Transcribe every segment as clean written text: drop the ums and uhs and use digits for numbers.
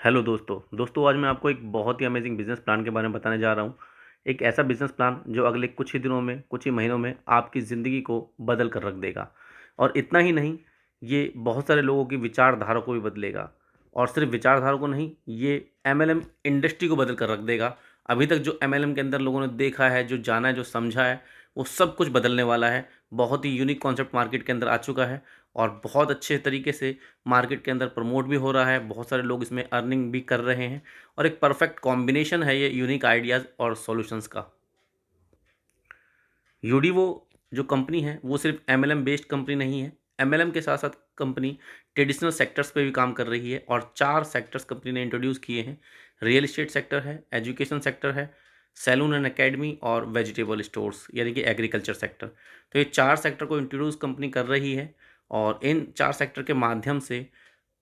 दोस्तों आज मैं आपको एक बहुत ही अमेजिंग बिजनेस प्लान के बारे में बताने जा रहा हूँ। एक ऐसा बिजनेस प्लान जो अगले कुछ ही दिनों में, कुछ ही महीनों में आपकी ज़िंदगी को बदल कर रख देगा। और इतना ही नहीं, ये बहुत सारे लोगों की विचारधारा को भी बदलेगा। और सिर्फ विचारधारा को नहीं, ये एमएलएम इंडस्ट्री को बदल कर रख देगा। अभी तक जो एमएलएम के अंदर लोगों ने देखा है, जो जाना है, जो समझा है, वो सब कुछ बदलने वाला है। बहुत ही यूनिक कॉन्सेप्ट मार्केट के अंदर आ चुका है और बहुत अच्छे तरीके से मार्केट के अंदर प्रमोट भी हो रहा है। बहुत सारे लोग इसमें अर्निंग भी कर रहे हैं और एक परफेक्ट कॉम्बिनेशन है ये यूनिक आइडियाज़ और सॉल्यूशंस का। यूडीवो जो कंपनी है वो सिर्फ एमएलएम बेस्ड कंपनी नहीं है। एमएलएम के साथ साथ कंपनी ट्रेडिशनल सेक्टर्स पे भी काम कर रही है और 4 सेक्टर्स कंपनी ने इंट्रोड्यूस किए हैं। रियल एस्टेट सेक्टर है, एजुकेशन सेक्टर है, सैलून एंड एकेडमी और वेजिटेबल स्टोर्स यानी कि एग्रीकल्चर सेक्टर। तो ये 4 सेक्टर को इंट्रोड्यूस कंपनी कर रही है और इन 4 सेक्टर के माध्यम से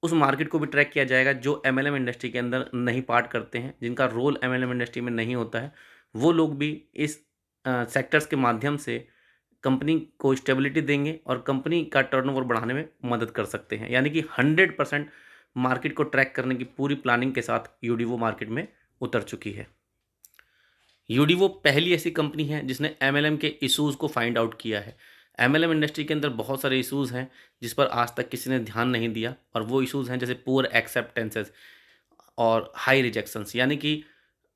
उस मार्केट को भी ट्रैक किया जाएगा जो एमएलएम इंडस्ट्री के अंदर नहीं पार्ट करते हैं, जिनका रोल एमएलएम इंडस्ट्री में नहीं होता है। वो लोग भी इस सेक्टर्स के माध्यम से कंपनी को स्टेबिलिटी देंगे और कंपनी का टर्नओवर बढ़ाने में मदद कर सकते हैं। यानी कि 100% मार्केट को ट्रैक करने की पूरी प्लानिंग के साथ यूडीवो मार्केट में उतर चुकी है। यूडीवो पहली ऐसी कंपनी है जिसने एमएलएम के इश्यूज़ को फाइंड आउट किया है। एमएलएम इंडस्ट्री के अंदर बहुत सारे इश्यूज़ हैं जिस पर आज तक किसी ने ध्यान नहीं दिया, और वो इश्यूज़ हैं जैसे पुअर एक्सेप्टेंसेस और हाई रिजेक्शंस। यानी कि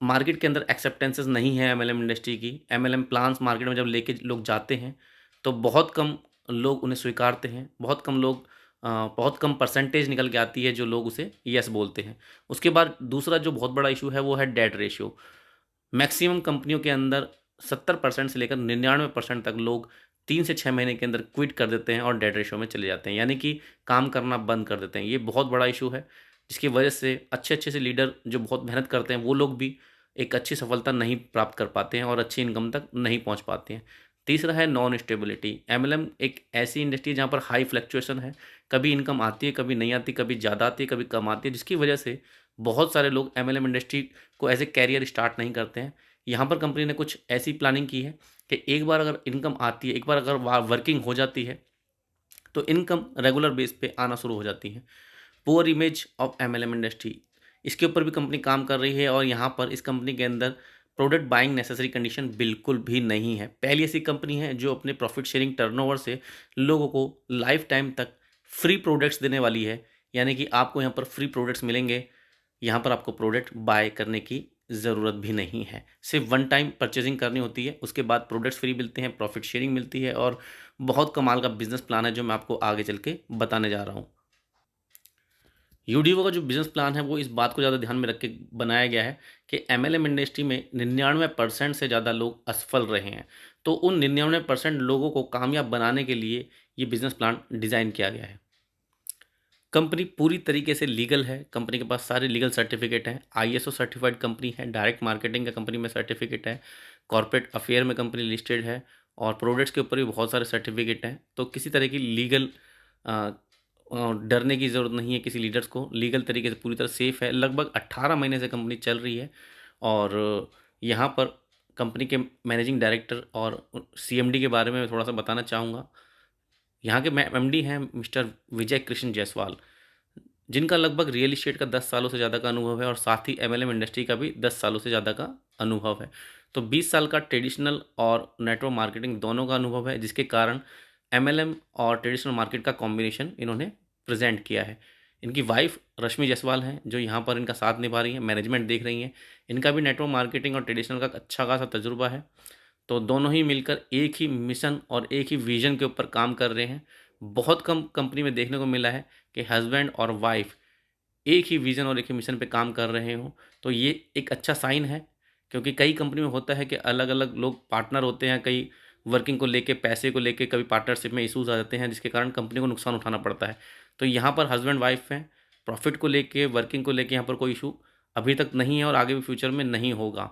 मार्केट के अंदर एक्सेप्टेंसेस नहीं है एमएलएम इंडस्ट्री की। एमएलएम प्लान्स मार्केट में जब लेके लोग जाते हैं तो बहुत कम लोग उन्हें स्वीकारते हैं। बहुत कम परसेंटेज निकल के आती है जो लोग उसे यस बोलते हैं। उसके बाद दूसरा जो बहुत बड़ा इशू है वो है डेट रेशियो। मैक्सिमम कंपनियों के अंदर 70% से लेकर 99% तक लोग 3 से 6 महीने के अंदर क्विट कर देते हैं और डेड रेशो में चले जाते हैं, यानी कि काम करना बंद कर देते हैं। ये बहुत बड़ा इशू है जिसकी वजह से अच्छे अच्छे से लीडर जो बहुत मेहनत करते हैं वो लोग भी एक अच्छी सफलता नहीं प्राप्त कर पाते हैं और अच्छी इनकम तक नहीं पहुंच पाते हैं। तीसरा है नॉन स्टेबिलिटी। एमएलएम एक ऐसी इंडस्ट्री है जहाँ पर हाई फ्लक्चुएशन है। कभी इनकम आती है, कभी नहीं आती, कभी ज़्यादा आती है, कभी कम आती है, जिसकी वजह से बहुत सारे लोग एमएलएम इंडस्ट्री को एज ए कैरियर स्टार्ट नहीं करते हैं। यहाँ पर कंपनी ने कुछ ऐसी प्लानिंग की है कि एक बार अगर इनकम आती है, एक बार अगर वर्किंग हो जाती है, तो इनकम रेगुलर बेस पे आना शुरू हो जाती है। Poor image of MLM industry, इसके ऊपर भी कंपनी काम कर रही है और यहाँ पर इस कंपनी के अंदर प्रोडक्ट बाइंग नेसेसरी कंडीशन बिल्कुल भी नहीं है। पहली ऐसी कंपनी है जो अपने प्रॉफिट शेयरिंग टर्नओवर से लोगों को लाइफ टाइम तक फ्री प्रोडक्ट्स देने वाली है। यानी कि आपको यहाँ पर फ्री प्रोडक्ट्स मिलेंगे। यहाँ पर आपको प्रोडक्ट बाय करने की ज़रूरत भी नहीं है, सिर्फ वन टाइम परचेजिंग करनी होती है। उसके बाद प्रोडक्ट्स फ्री मिलते हैं, प्रॉफिट शेयरिंग मिलती है और बहुत कमाल का बिजनेस प्लान है जो मैं आपको आगे चल के बताने जा रहा हूँ। यूडीओ का जो बिजनेस प्लान है वो इस बात को ज़्यादा ध्यान में रख के बनाया गया है कि एमएलएम इंडस्ट्री में 99% से ज़्यादा लोग असफल रहे हैं। तो उन 99% लोगों को कामयाब बनाने के लिए ये बिजनेस प्लान डिज़ाइन किया गया है। कंपनी पूरी तरीके से लीगल है। कंपनी के पास सारे लीगल सर्टिफिकेट हैं। आईएसओ सर्टिफाइड कंपनी है। डायरेक्ट मार्केटिंग का कंपनी में सर्टिफिकेट है। कॉर्पोरेट अफेयर में कंपनी लिस्टेड है और प्रोडक्ट्स के ऊपर भी बहुत सारे सर्टिफिकेट हैं। तो किसी तरह की लीगल डरने की ज़रूरत नहीं है किसी लीडर्स को। लीगल तरीके से पूरी तरह सेफ़ है। लगभग 18 महीने से कंपनी चल रही है और यहाँ पर कंपनी के मैनेजिंग डायरेक्टर और सीएमडी के बारे में थोड़ा सा बताना चाहूँगा। यहाँ के एमडी हैं मिस्टर विजय कृष्ण जायसवाल, जिनका लगभग रियल इस्टेट का 10 सालों से ज़्यादा का अनुभव है और साथ ही एमएलएम इंडस्ट्री का भी 10 सालों से ज़्यादा का अनुभव है। तो 20 साल का ट्रेडिशनल और नेटवर्क मार्केटिंग दोनों का अनुभव है, जिसके कारण एमएलएम और ट्रेडिशनल मार्केट का कॉम्बिनेशन इन्होंने प्रेजेंट किया है। इनकी वाइफ रश्मि जायसवाल हैं जो यहाँ पर इनका साथ निभा रही हैं, मैनेजमेंट देख रही हैं। इनका भी नेटवर्क मार्केटिंग और ट्रेडिशनल का अच्छा खासा तजुर्बा है। तो दोनों ही मिलकर एक ही मिशन और एक ही विजन के ऊपर काम कर रहे हैं। बहुत कम कंपनी में देखने को मिला है कि हस्बैंड और वाइफ एक ही विजन और एक ही मिशन पे काम कर रहे हों। तो ये एक अच्छा साइन है, क्योंकि कई कंपनी में होता है कि अलग अलग लोग पार्टनर होते हैं, कई वर्किंग को लेके, पैसे को लेके कभी पार्टनरशिप में इशूज़ आ जाते हैं जिसके कारण कंपनी को नुकसान उठाना पड़ता है। तो यहाँ पर हस्बैंड वाइफ हैं। प्रॉफिट को लेके, वर्किंग को लेके यहाँ पर कोई इशू अभी तक नहीं है और आगे भी फ्यूचर में नहीं होगा।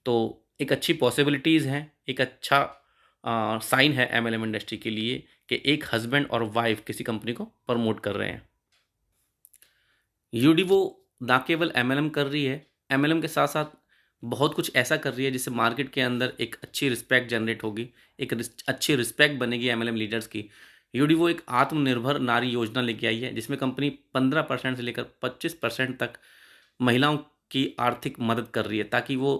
तो एक अच्छी पॉसिबिलिटीज़ हैं, एक अच्छा साइन है एमएलएम इंडस्ट्री के लिए कि एक हस्बैंड और वाइफ किसी कंपनी को प्रमोट कर रहे हैं। यूडीवो ना केवल एमएलएम कर रही है, एमएलएम के साथ साथ बहुत कुछ ऐसा कर रही है जिससे मार्केट के अंदर एक अच्छी रिस्पेक्ट जनरेट होगी, एक अच्छी रिस्पेक्ट बनेगी एमएलएम लीडर्स की। यूडीवो एक आत्मनिर्भर नारी योजना लेके आई है जिसमें कंपनी 15% से लेकर 25% तक महिलाओं की आर्थिक मदद कर रही है ताकि वो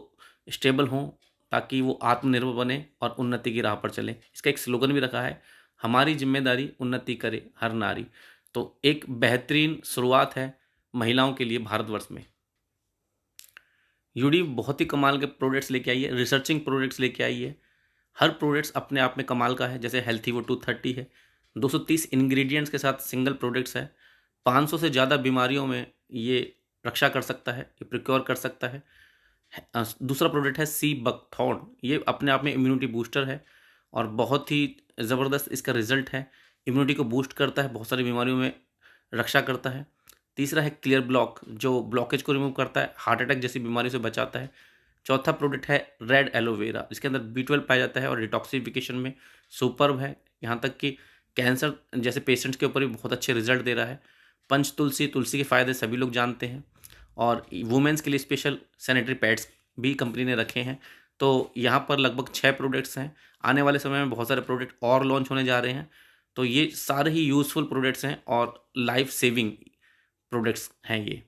स्टेबल हों, ताकि वो आत्मनिर्भर बने और उन्नति की राह पर चलें। इसका एक स्लोगन भी रखा है, हमारी जिम्मेदारी उन्नति करे हर नारी। तो एक बेहतरीन शुरुआत है महिलाओं के लिए भारतवर्ष में। यूडी बहुत ही कमाल के प्रोडक्ट्स लेके आई है, रिसर्चिंग प्रोडक्ट्स लेके आई है। हर प्रोडक्ट्स अपने आप में कमाल का है। जैसे हेल्थी वो 230 है, 230 इंग्रेडिएंट्स के साथ सिंगल प्रोडक्ट्स है। 500 से ज़्यादा बीमारियों में ये रक्षा कर सकता है, ये प्रिक्योर कर सकता है। दूसरा प्रोडक्ट है सी बकथॉर्न, ये अपने आप में इम्यूनिटी बूस्टर है और बहुत ही ज़बरदस्त इसका रिजल्ट है। इम्यूनिटी को बूस्ट करता है, बहुत सारी बीमारियों में रक्षा करता है। तीसरा है क्लियर ब्लॉक, जो ब्लॉकेज को रिमूव करता है, हार्ट अटैक जैसी बीमारी से बचाता है। चौथा प्रोडक्ट है रेड एलोवेरा, इसके अंदर B12 पाया जाता है और डिटॉक्सिफिकेशन में सुपर्ब है। यहाँ तक कि कैंसर जैसे पेशेंट्स के ऊपर भी बहुत अच्छे रिजल्ट दे रहा है। पंच तुलसी, तुलसी के फ़ायदे सभी लोग जानते हैं। और वुमेंस के लिए स्पेशल सैनिटरी पैड्स भी कंपनी ने रखे हैं। तो यहाँ पर लगभग 6 प्रोडक्ट्स हैं। आने वाले समय में बहुत सारे प्रोडक्ट और लॉन्च होने जा रहे हैं। तो ये सारे ही यूज़फुल प्रोडक्ट्स हैं और लाइफ सेविंग प्रोडक्ट्स हैं ये।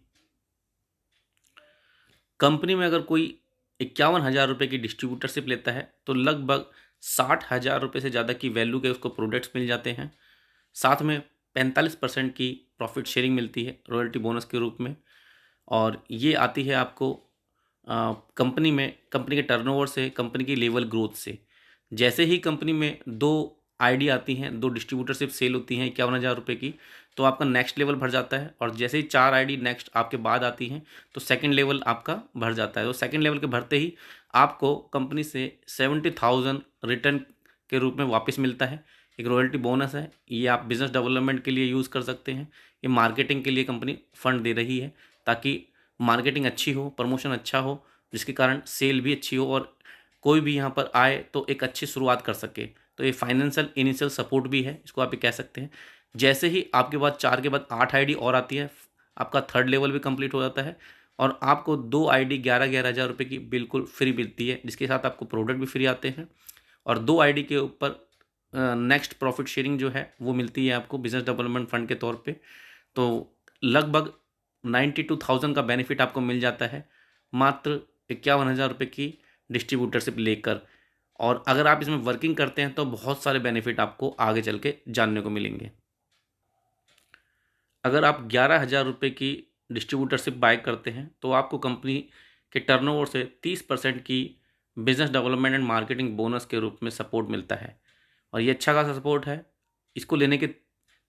कंपनी में अगर कोई 51,000 रुपये की डिस्ट्रीब्यूटरशिप लेता है तो लगभग 60,000 रुपये से ज़्यादा की वैल्यू के उसको प्रोडक्ट्स मिल जाते हैं। साथ में 45% की प्रॉफिट शेयरिंग मिलती है रॉयल्टी बोनस के रूप में। और ये आती है आपको कंपनी में, कंपनी के टर्नओवर से, कंपनी की लेवल ग्रोथ से। जैसे ही कंपनी में 2 आईडी आती हैं, 2 डिस्ट्रीब्यूटरशिप सेल होती हैं 51,000 रुपये की, तो आपका नेक्स्ट लेवल भर जाता है। और जैसे ही 4 आईडी नेक्स्ट आपके बाद आती हैं तो सेकंड लेवल आपका भर जाता है। तो सेकंड लेवल के भरते ही आपको कंपनी से 70,000 रिटर्न के रूप में वापस मिलता है। एक रॉयल्टी बोनस है, ये आप बिज़नेस डेवलपमेंट के लिए यूज़ कर सकते हैं। ये मार्केटिंग के लिए कंपनी फंड दे रही है ताकि मार्केटिंग अच्छी हो, प्रमोशन अच्छा हो, जिसके कारण सेल भी अच्छी हो और कोई भी यहाँ पर आए तो एक अच्छी शुरुआत कर सके। तो ये फाइनेंशियल इनिशियल सपोर्ट भी है, इसको आप ये कह सकते हैं। जैसे ही आपके बाद 4 के बाद 8 आईडी और आती है, आपका थर्ड लेवल भी कंप्लीट हो जाता है और आपको 2 आईडी 11-11 हज़ार रुपये की बिल्कुल फ्री मिलती है, जिसके साथ आपको प्रोडक्ट भी फ्री आते हैं। और 2 आईडी के ऊपर नेक्स्ट प्रॉफिट शेयरिंग जो है वो मिलती है आपको बिजनेस डेवलपमेंट फंड के तौर पे। तो लगभग 92,000 का बेनिफिट आपको मिल जाता है मात्र 51,000 रुपये की डिस्ट्रीब्यूटरशिप लेकर। और अगर आप इसमें वर्किंग करते हैं तो बहुत सारे बेनिफिट आपको आगे चल के जानने को मिलेंगे। अगर आप 11,000 रुपये की डिस्ट्रीब्यूटरशिप बाय करते हैं तो आपको कंपनी के टर्नओवर से 30% की business development and marketing bonus के रूप में सपोर्ट मिलता है। और ये अच्छा खासा सपोर्ट है। इसको लेने के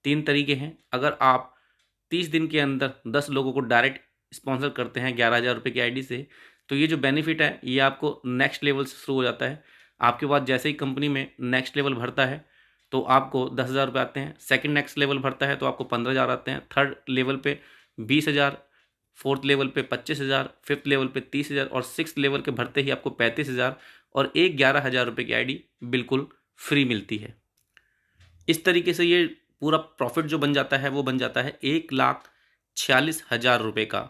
3 तरीके हैं। अगर आप 30 दिन के अंदर 10 लोगों को डायरेक्ट स्पॉन्सर करते हैं 11,000 रुपये की आईडी से, तो ये जो बेनिफिट है ये आपको नेक्स्ट लेवल से शुरू हो जाता है। आपके बाद जैसे ही कंपनी में नेक्स्ट लेवल भरता है तो आपको 10,000 रुपये आते हैं। सेकंड नेक्स्ट लेवल भरता है तो आपको 15,000 आते हैं। थर्ड लेवल पे 20,000, फोर्थ लेवल पे 25,000, फिफ्थ लेवल पे 30,000 और सिक्स लेवल के भरते ही आपको 35,000 और एक 11,000 रुपये की आईडी बिल्कुल फ्री मिलती है। इस तरीके से ये पूरा प्रॉफिट जो बन जाता है वो बन जाता है 1,46,000 रुपये का।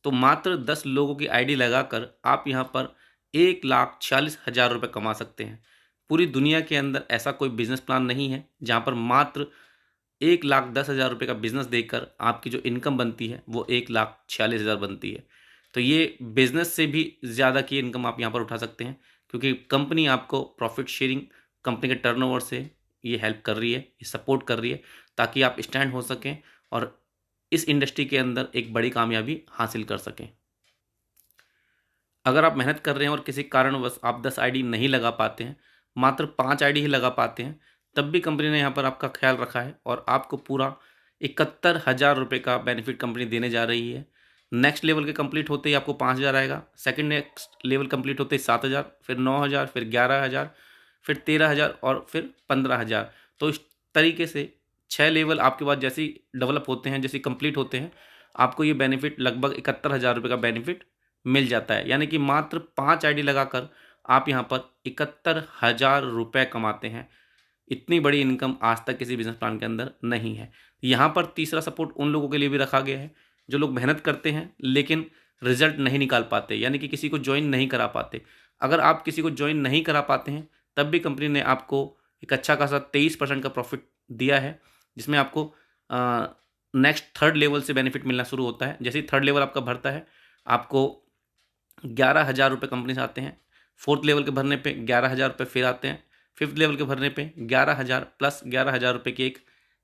तो मात्र 10 लोगों की आईडी लगाकर आप यहाँ पर 1,46,000 रुपये कमा सकते हैं। पूरी दुनिया के अंदर ऐसा कोई बिजनेस प्लान नहीं है जहाँ पर मात्र 1,10,000 रुपये का बिजनेस देकर आपकी जो इनकम बनती है वो 1,46,000 बनती है। तो ये बिजनेस से भी ज़्यादा की इनकम आप यहाँ पर उठा सकते हैं, क्योंकि कंपनी आपको प्रॉफिट शेयरिंग कंपनी के टर्नओवर से ये हेल्प कर रही है, ये सपोर्ट कर रही है, ताकि आप स्टैंड हो सकें और इस इंडस्ट्री के अंदर एक बड़ी कामयाबी हासिल कर सकें। अगर आप मेहनत कर रहे हैं और किसी कारणवश आप 10 आईडी नहीं लगा पाते हैं, मात्र 5 आईडी ही लगा पाते हैं, तब भी कंपनी ने यहाँ पर आपका ख्याल रखा है और आपको पूरा 71,000 रुपये का बेनिफिट कंपनी देने जा रही है। नेक्स्ट लेवल के कंप्लीट होते ही आपको 5,000 आएगा। सेकंड नेक्स्ट लेवल कंप्लीट होते ही 7,000, फिर 9,000, फिर 11,000, फिर 13,000 और फिर 15,000। तो इस तरीके से 6 लेवल आपके पास जैसे ही डेवलप होते हैं, जैसे ही कंप्लीट होते हैं, आपको ये बेनिफिट लगभग 71,000 रुपये का बेनिफिट मिल जाता है। यानी कि मात्र 5 आईडी लगाकर आप यहाँ पर 71,000 रुपये कमाते हैं। इतनी बड़ी इनकम आज तक किसी बिजनेस प्लान के अंदर नहीं है। यहाँ पर तीसरा सपोर्ट उन लोगों के लिए भी रखा गया है जो लोग मेहनत करते हैं लेकिन रिजल्ट नहीं निकाल पाते, यानी कि किसी को ज्वाइन नहीं करा पाते। अगर आप किसी को ज्वाइन नहीं करा पाते हैं तब भी कंपनी ने आपको एक अच्छा खासा 23% का प्रॉफिट दिया है, जिसमें आपको नेक्स्ट थर्ड लेवल से बेनिफिट मिलना शुरू होता है। जैसे ही थर्ड लेवल आपका भरता है आपको 11,000 रुपये कंपनी से आते हैं। फोर्थ लेवल के भरने पे 11,000 रुपये फिर आते हैं। फिफ्थ लेवल के भरने पे 11,000 प्लस 11,000 रुपये की एक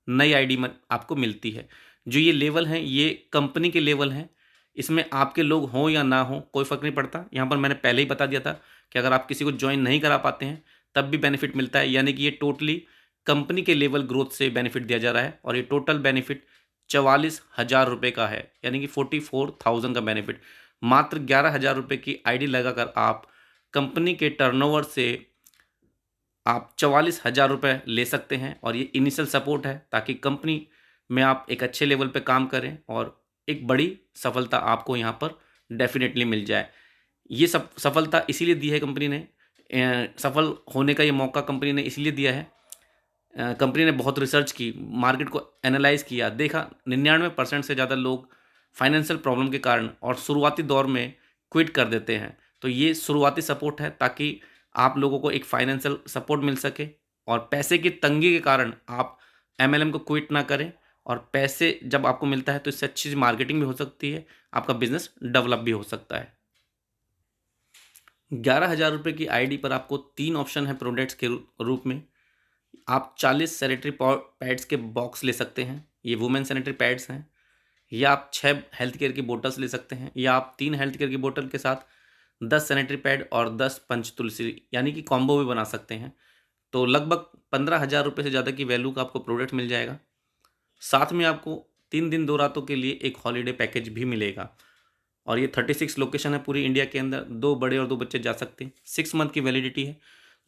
नई आईडी आपको मिलती है। जो ये लेवल हैं ये कंपनी के लेवल हैं, इसमें आपके लोग हों या ना हों कोई फ़र्क नहीं पड़ता। यहाँ पर मैंने पहले ही बता दिया था कि अगर आप किसी को ज्वाइन नहीं करा पाते हैं तब भी बेनिफिट मिलता है, यानी कि ये टोटली कंपनी के लेवल ग्रोथ से बेनिफिट दिया जा रहा है। और ये टोटल बेनिफिट 44,000 रुपये का है, यानी कि 44,000 का बेनिफिट। मात्र 11,000 रुपये की आईडी लगाकर आप कंपनी के टर्नओवर से आप 44,000 रुपये ले सकते हैं। और ये इनिशियल सपोर्ट है ताकि कंपनी में आप एक अच्छे लेवल पे काम करें और एक बड़ी सफलता आपको यहाँ पर डेफिनेटली मिल जाए। ये सब सफलता इसीलिए दी है कंपनी ने, सफल होने का ये मौका कंपनी ने इसलिए दिया है। कंपनी ने बहुत रिसर्च की, मार्केट को एनालाइज किया, देखा 99% से ज़्यादा लोग फाइनेंशियल प्रॉब्लम के कारण और शुरुआती दौर में क्विट कर देते हैं। तो ये शुरुआती सपोर्ट है ताकि आप लोगों को एक फाइनेंशियल सपोर्ट मिल सके और पैसे की तंगी के कारण आप एमएलएम को क्विट ना करें। और पैसे जब आपको मिलता है तो इससे अच्छी मार्केटिंग भी हो सकती है, आपका बिजनेस डेवलप भी हो सकता है। 11,000 रुपये की आईडी पर आपको 3 ऑप्शन है प्रोडक्ट्स के रूप में। आप 40 सैनिटरी पैड्स के बॉक्स ले सकते हैं, ये वुमेन सैनिटरी पैड्स हैं। या आप 6 हेल्थ केयर की बोतल्स ले सकते हैं, या आप 3 हेल्थ केयर की बोतल के साथ 10 सैनिटरी पैड और 10 पंचतुलसी यानी कि कॉम्बो भी बना सकते हैं। तो लगभग 15,000 रुपये से ज़्यादा की वैल्यू का आपको प्रोडक्ट मिल जाएगा। साथ में आपको 3 दिन 2 रातों के लिए एक हॉलीडे पैकेज भी मिलेगा। और ये 36 लोकेशन है पूरी इंडिया के अंदर, 2 बड़े और 2 बच्चे जा सकते हैं। 6 मंथ की वैलिडिटी है।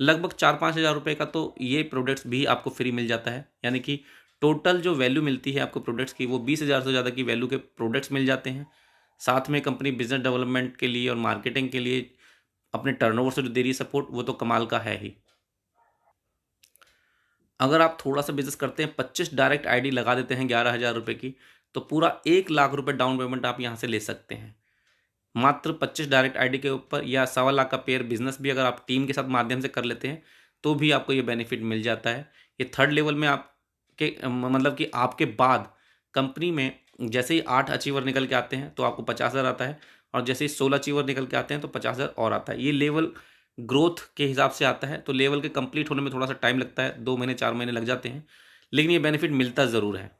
लगभग 4-5 हज़ार रुपये का तो ये प्रोडक्ट्स भी आपको फ्री मिल जाता है, यानी कि टोटल जो वैल्यू मिलती है आपको प्रोडक्ट्स की वो 20,000 से ज़्यादा की वैल्यू के प्रोडक्ट्स मिल जाते हैं। साथ में कंपनी बिजनेस डेवलपमेंट के लिए और मार्केटिंग के लिए अपने टर्नओवर से जो दे रही है सपोर्ट, वो तो कमाल का है ही। अगर आप थोड़ा सा बिजनेस करते हैं, 25 डायरेक्ट आईडी लगा देते हैं 11,000 रुपये की, तो पूरा 1,00,000 रुपये डाउन पेमेंट आप यहाँ से ले सकते हैं। मात्र 25 डायरेक्ट आईडी के ऊपर, या 1,25,000 का पेयर बिजनेस भी अगर आप टीम के साथ माध्यम से कर लेते हैं तो भी आपको ये बेनिफिट मिल जाता है। ये थर्ड लेवल में आपके मतलब कि आपके बाद कंपनी में जैसे ही 8 अचीवर निकल के आते हैं तो आपको 50,000 आता है, और जैसे ही 16 अचीवर निकल के आते हैं तो 50,000 और आता है। ये लेवल ग्रोथ के हिसाब से आता है, तो लेवल के कंप्लीट होने में थोड़ा सा टाइम लगता है, 2 महीने 4 महीने लग जाते हैं, लेकिन ये बेनिफिट मिलता ज़रूर है।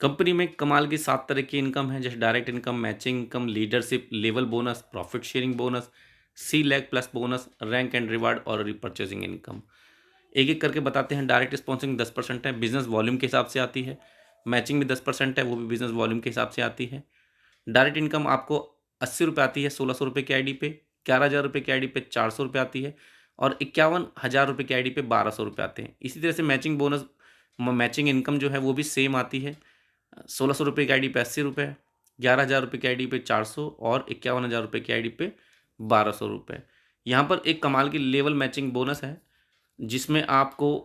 कंपनी में कमाल की 7 तरह की इनकम है, जैसे direct income, matching income, leadership level bonus, profit sharing bonus, C leg plus bonus, rank and reward और रिपर्चेसिंग इनकम। एक एक करके बताते हैं। डायरेक्ट स्पॉन्सरिंग 10% है, बिजनेस वॉल्यूम के हिसाब से आती है। मैचिंग भी 10% है, वो भी बिजनेस वॉल्यूम के हिसाब से आती है। डायरेक्ट इनकम आपको 80 रुपये आती है 1,600 रुपये की आईडी पे, 11,000 रुपये की आईडी पे 400 रुपये आती है, और 51,000 रुपये की आईडी पे 1,200 रुपये आते हैं। इसी तरह से मैचिंग बोनस, मैचिंग इनकम जो है वो भी सेम आती है। 1,600 रुपये की आईडी पे 80 रुपये, 11,000 रुपये की आईडी पे 400 और 51,000 रुपये की आईडी पे 1,200 रुपये। यहाँ पर एक कमाल की लेवल मैचिंग बोनस है जिसमें आपको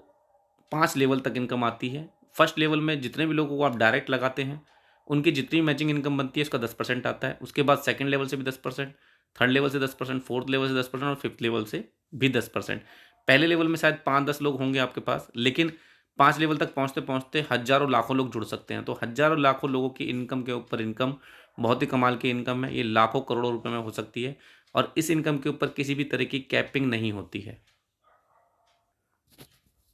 5 लेवल तक इनकम आती है। फर्स्ट लेवल में जितने भी लोगों को आप डायरेक्ट लगाते हैं उनकी जितनी मैचिंग इनकम बनती है उसका 10% आता है। उसके बाद सेकंड लेवल से भी 10%, थर्ड लेवल से 10%, फोर्थ लेवल से 10% और फिफ्थ लेवल से भी 10%। पहले लेवल में शायद 5-10 लोग होंगे आपके पास, लेकिन 5 लेवल तक पहुंचते पहुंचते हज़ारों लाखों लोग जुड़ सकते हैं। तो हज़ारों लाखों लोगों की इनकम के ऊपर इनकम, बहुत ही कमाल की इनकम है। ये लाखों करोड़ों रुपए में हो सकती है और इस इनकम के ऊपर किसी भी तरह की कैपिंग नहीं होती है।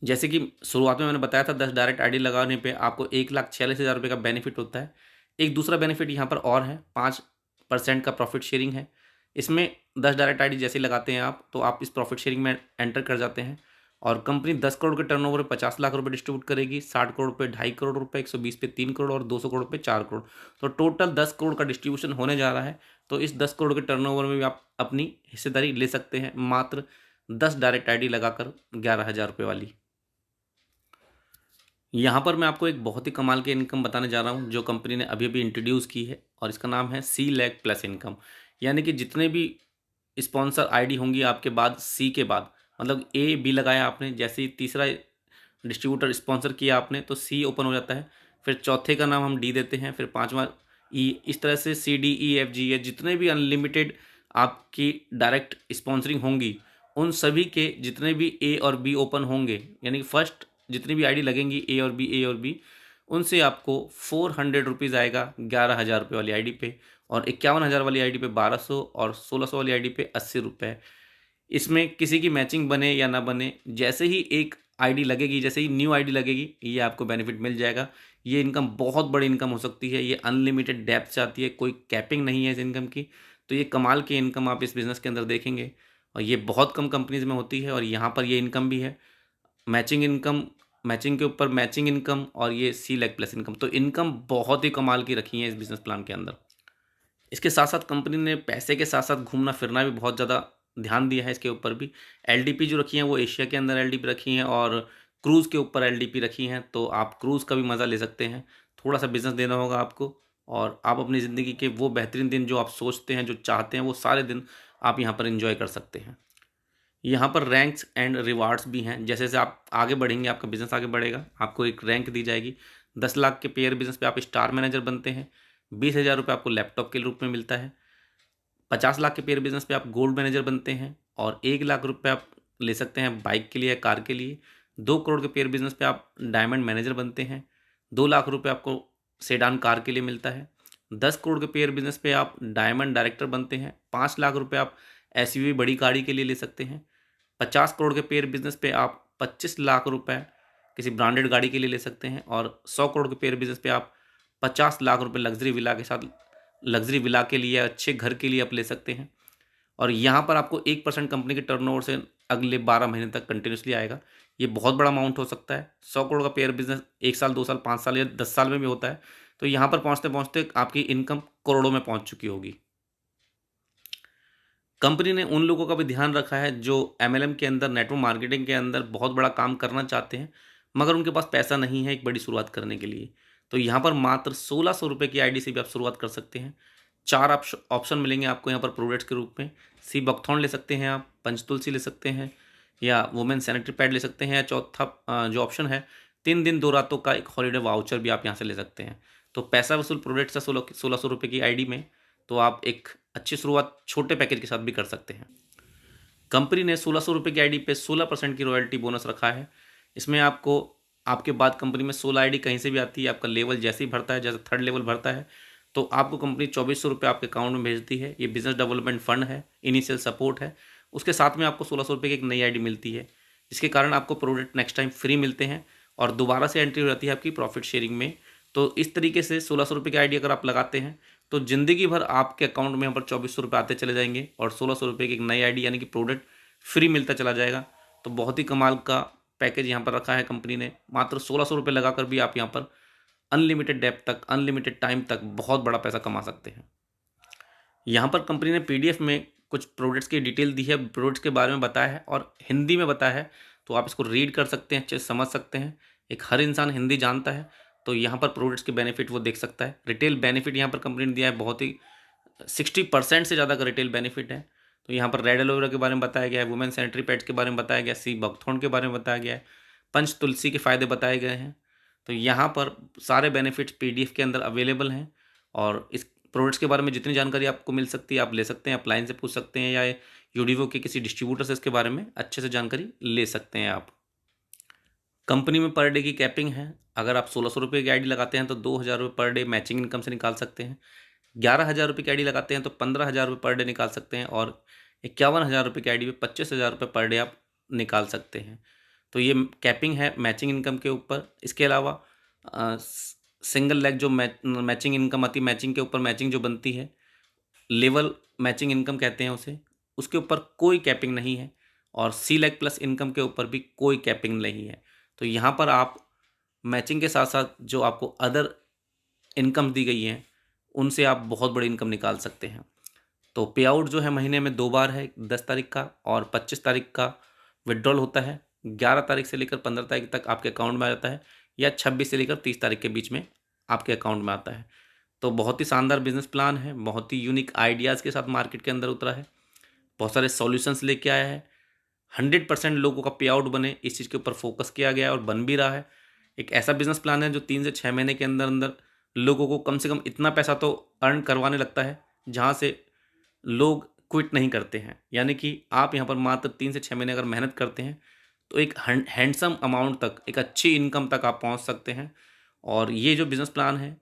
जैसे कि शुरुआत में मैंने बताया था 10 डायरेक्ट आईडी लगाने पे आपको 1,46,000 रुपये का बेनिफिट होता है। एक दूसरा बेनिफिट यहाँ पर और है, 5% का प्रॉफिट शेयरिंग है। इसमें 10 डायरेक्ट आईडी जैसे ही लगाते हैं आप, तो आप इस प्रॉफिट शेयरिंग में एंटर कर जाते हैं और कंपनी 10 करोड़ के टर्नओवर पे 50 लाख रुपए डिस्ट्रीब्यूट करेगी, 60 करोड़ पे 2.5 करोड़ रुपए, 120 पे 3 करोड़ और 200 करोड़ पे 4 करोड़। तो टोटल 10 करोड़ का डिस्ट्रीब्यूशन होने जा रहा है। तो इस 10 करोड़ के टर्नओवर में भी आप अपनी हिस्सेदारी ले सकते हैं, मात्र 10 डायरेक्ट आईडी लगाकर 11,000 रुपये वाली। यहाँ पर मैं आपको एक बहुत ही कमाल की इनकम बताने जा रहा हूँ जो कंपनी ने अभी अभी इंट्रोड्यूस की है, और इसका नाम है सी लैग प्लस इनकम। यानी कि जितने भी स्पॉन्सर आईडी होंगी आपके बाद, सी के बाद, मतलब ए बी लगाया आपने, जैसे ही तीसरा डिस्ट्रीब्यूटर स्पॉन्सर किया आपने तो सी ओपन हो जाता है, फिर चौथे का नाम हम डी देते हैं, फिर पाँचवा ई, इस तरह से C D E F G, ये जितने भी अनलिमिटेड आपकी डायरेक्ट स्पॉन्सरिंग होंगी उन सभी के जितने भी ए और बी ओपन होंगे, यानी कि फर्स्ट जितनी भी आईडी लगेंगी ए और बी उनसे आपको 400 रुपीज़ आएगा 11,000 रुपये वाली आईडी पे, और 51,000 वाली आईडी पे 1200, और 1600 वाली आईडी पे 80 रुपये। इसमें किसी की मैचिंग बने या ना बने, जैसे ही एक आईडी लगेगी, जैसे ही न्यू आईडी लगेगी, ये आपको बेनिफिट मिल जाएगा। ये इनकम बहुत बड़ी इनकम हो सकती है, ये अनलिमिटेड डेप्थ से आती है, कोई कैपिंग नहीं है इस इनकम की। तो ये कमाल की इनकम आप इस बिज़नेस के अंदर देखेंगे, और ये बहुत कम कंपनीज़ में होती है, और यहाँ पर ये इनकम भी है। मैचिंग इनकम, मैचिंग के ऊपर मैचिंग इनकम, और ये सी लेग प्लस इनकम, तो इनकम बहुत ही कमाल की रखी है इस बिज़नेस प्लान के अंदर। इसके साथ साथ कंपनी ने पैसे के साथ साथ घूमना फिरना भी बहुत ज़्यादा ध्यान दिया है इसके ऊपर भी। एलडीपी जो रखी हैं वो एशिया के अंदर एलडीपी रखी हैं, और क्रूज़ के ऊपर एलडीपी रखी हैं, तो आप क्रूज़ का भी मज़ा ले सकते हैं। थोड़ा सा बिजनेस देना होगा आपको, और आप अपनी ज़िंदगी के वो बेहतरीन दिन जो आप सोचते हैं, जो चाहते हैं, वो सारे दिन आप यहाँ पर इंजॉय कर सकते हैं। यहाँ पर रैंक्स एंड रिवार्ड्स भी हैं। जैसे जैसे आप आगे बढ़ेंगे, आपका बिजनेस आगे बढ़ेगा, आपको एक रैंक दी जाएगी। 10 लाख के पेयर बिजनेस पे आप स्टार मैनेजर बनते हैं, 20,000 रुपये आपको लैपटॉप के रूप में मिलता है। 50 लाख के पेयर बिजनेस पे आप गोल्ड मैनेजर बनते हैं, और 1 लाख रुपये आप ले सकते हैं बाइक के लिए, कार के लिए। 2 करोड़ के पेयर बिजनेस पे आप डायमंड मैनेजर बनते हैं, 2 लाख रुपये आपको सेडान कार के लिए मिलता है। 10 करोड़ के पेयर बिजनेस पे आप डायमंड डायरेक्टर बनते हैं, 5 लाख रुपये आप एसयूवी बड़ी गाड़ी के लिए ले सकते हैं। 50 करोड़ के पेयर बिजनेस पे आप 25 लाख रुपये किसी ब्रांडेड गाड़ी के लिए ले सकते हैं, और 100 करोड़ के पेयर बिजनेस पे आप 50 लाख रुपये लग्जरी विला के साथ, लग्जरी विला के लिए, अच्छे घर के लिए आप ले सकते हैं। और यहाँ पर आपको 1% कंपनी के टर्नओवर से अगले 12 महीने तक कंटिन्यूसली आएगा। ये बहुत बड़ा अमाउंट हो सकता है। 100 करोड़ का पेयर बिजनेस 1 साल, 2 साल, 5 साल या 10 साल में भी होता है। तो यहाँ पर पहुँचते पहुँचते आपकी इनकम करोड़ों में पहुँच चुकी होगी। कंपनी ने उन लोगों का भी ध्यान रखा है जो एमएलएम के अंदर, नेटवर्क मार्केटिंग के अंदर बहुत बड़ा काम करना चाहते हैं, मगर उनके पास पैसा नहीं है एक बड़ी शुरुआत करने के लिए। तो यहाँ पर मात्र 1600 रुपये की आईडी से भी आप शुरुआत कर सकते हैं। 4 ऑप्शन मिलेंगे आपको यहाँ पर प्रोडक्ट्स के रूप में। सी बकथॉर्न ले सकते हैं आप, पंचतुलसी ले सकते हैं, या वुमेन सैनिटरी पैड ले सकते हैं, या चौथा जो ऑप्शन है, 3 दिन 2 रातों का एक हॉलीडे वाउचर भी आप यहाँ से ले सकते हैं। तो पैसा वसूल प्रोडक्ट्स है 1600 रुपये की आईडी में, तो आप एक अच्छी शुरुआत छोटे पैकेज के साथ भी कर सकते हैं। कंपनी ने 1600 रुपये की आईडी पे 16% की रॉयल्टी बोनस रखा है। इसमें आपको, आपके बाद कंपनी में 16 आईडी कहीं से भी आती है, आपका लेवल जैसे ही भरता है, जैसे 3rd लेवल भरता है, तो आपको कंपनी 2400 रुपये आपके अकाउंट में भेजती है। ये बिजनेस डेवलपमेंट फंड है, इनिशियल सपोर्ट है। उसके साथ में आपको 1600 रुपये की एक नई आईडी मिलती है, जिसके कारण आपको प्रोडक्ट नेक्स्ट टाइम फ्री मिलते हैं, और दोबारा से एंट्री हो जाती है आपकी प्रॉफिट शेयरिंग में। तो इस तरीके से 1600 रुपये की आईडी अगर आप लगाते हैं, तो ज़िंदगी भर आपके अकाउंट में यहाँ पर 2400 रुपये आते चले जाएंगे, और 1600 रुपये की एक नई आईडी यानी कि प्रोडक्ट फ्री मिलता चला जाएगा। तो बहुत ही कमाल का पैकेज यहाँ पर रखा है कंपनी ने। मात्र 1600 रुपये लगाकर भी आप यहाँ पर अनलिमिटेड डेप्थ तक, अनलिमिटेड टाइम तक बहुत बड़ा पैसा कमा सकते हैं। यहाँ पर कंपनी ने पीडीएफ में कुछ प्रोडक्ट्स की डिटेल दी है, प्रोडक्ट्स के बारे में बताया है, और हिंदी में बताया है, तो आप इसको रीड कर सकते हैं, अच्छे से समझ सकते हैं। एक हर इंसान हिंदी जानता है, तो यहाँ पर प्रोडक्ट्स के बेनिफिट वो देख सकता है। रिटेल बेनिफिट यहाँ पर कंपनी ने दिया है, बहुत ही 60% से ज़्यादा का रिटेल बेनिफिट है। तो यहाँ पर रेड एलोवेरा के बारे में बताया गया है, वुमेन सैनिटरी पैड्स के बारे में बताया गया, सी बकथॉर्न के बारे में बताया गया है, पंच तुलसी के फ़ायदे बताए गए हैं। तो यहाँ पर सारे बेनिफिट्स पीडीएफ के अंदर अवेलेबल हैं, और इस प्रोडक्ट्स के बारे में जितनी जानकारी आपको मिल सकती है आप ले सकते हैं, आप लाइन से पूछ सकते हैं, या यूडीवो के किसी डिस्ट्रीब्यूटर से इसके बारे में अच्छे से जानकारी ले सकते हैं आप। कंपनी में पर डे की कैपिंग है। अगर आप 1600 रुपये की आईडी लगाते हैं तो 2000 रुपये पर डे मैचिंग इनकम से निकाल सकते हैं। 11,000 रुपये की आईडी लगाते हैं तो 15,000 रुपये पर डे निकाल सकते हैं, और 51,000 रुपये की आईडी पे 25,000 रुपये पर डे आप निकाल सकते हैं। तो ये कैपिंग है मैचिंग इनकम के ऊपर। इसके अलावा सिंगल लेग जो मैचिंग इनकम आती है, मैचिंग के ऊपर मैचिंग जो बनती है, लेवल मैचिंग इनकम कहते हैं उसे, उसके ऊपर कोई कैपिंग नहीं है, और सी लेग प्लस इनकम के ऊपर भी कोई कैपिंग नहीं है। तो यहाँ पर आप मैचिंग के साथ साथ जो आपको अदर इनकम दी गई हैं, उनसे आप बहुत बड़ी इनकम निकाल सकते हैं। तो पे आउट जो है महीने में 2 बार है, 10 तारीख का और 25 तारीख का विड्रॉल होता है। 11 तारीख से लेकर 15 तारीख तक आपके अकाउंट में आ जाता है, या 26 से लेकर 30 तारीख के बीच में आपके अकाउंट में आता है। तो बहुत ही शानदार बिजनेस प्लान है, बहुत ही यूनिक आइडियाज़ के साथ मार्केट के अंदर उतरा है, बहुत सारे सॉल्यूशंस लेके आया है। 100% लोगों का पे आउट बने, इस चीज़ के ऊपर फोकस किया गया है और बन भी रहा है। एक ऐसा बिजनेस प्लान है जो 3 से 6 महीने के अंदर अंदर लोगों को कम से कम इतना पैसा तो अर्न करवाने लगता है, जहाँ से लोग क्विट नहीं करते हैं। यानी कि आप यहाँ पर मात्र 3 से 6 महीने अगर मेहनत करते हैं, तो एक हैंडसम अमाउंट तक, एक अच्छी इनकम तक आप पहुँच सकते हैं। और ये जो बिज़नेस प्लान है,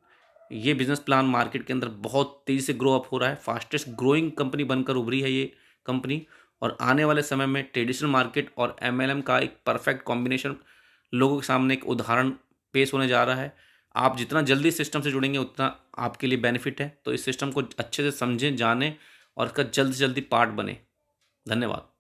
ये बिज़नेस प्लान मार्केट के अंदर बहुत तेज़ी से ग्रो अप हो रहा है। फास्टेस्ट ग्रोइंग कंपनी बनकर उभरी है ये कंपनी, और आने वाले समय में ट्रेडिशनल मार्केट और एमएलएम का एक परफेक्ट कॉम्बिनेशन लोगों के सामने एक उदाहरण पेश होने जा रहा है। आप जितना जल्दी सिस्टम से जुड़ेंगे उतना आपके लिए बेनिफिट है। तो इस सिस्टम को अच्छे से समझें, जानें और इसका जल्द से जल्दी पार्ट बने। धन्यवाद।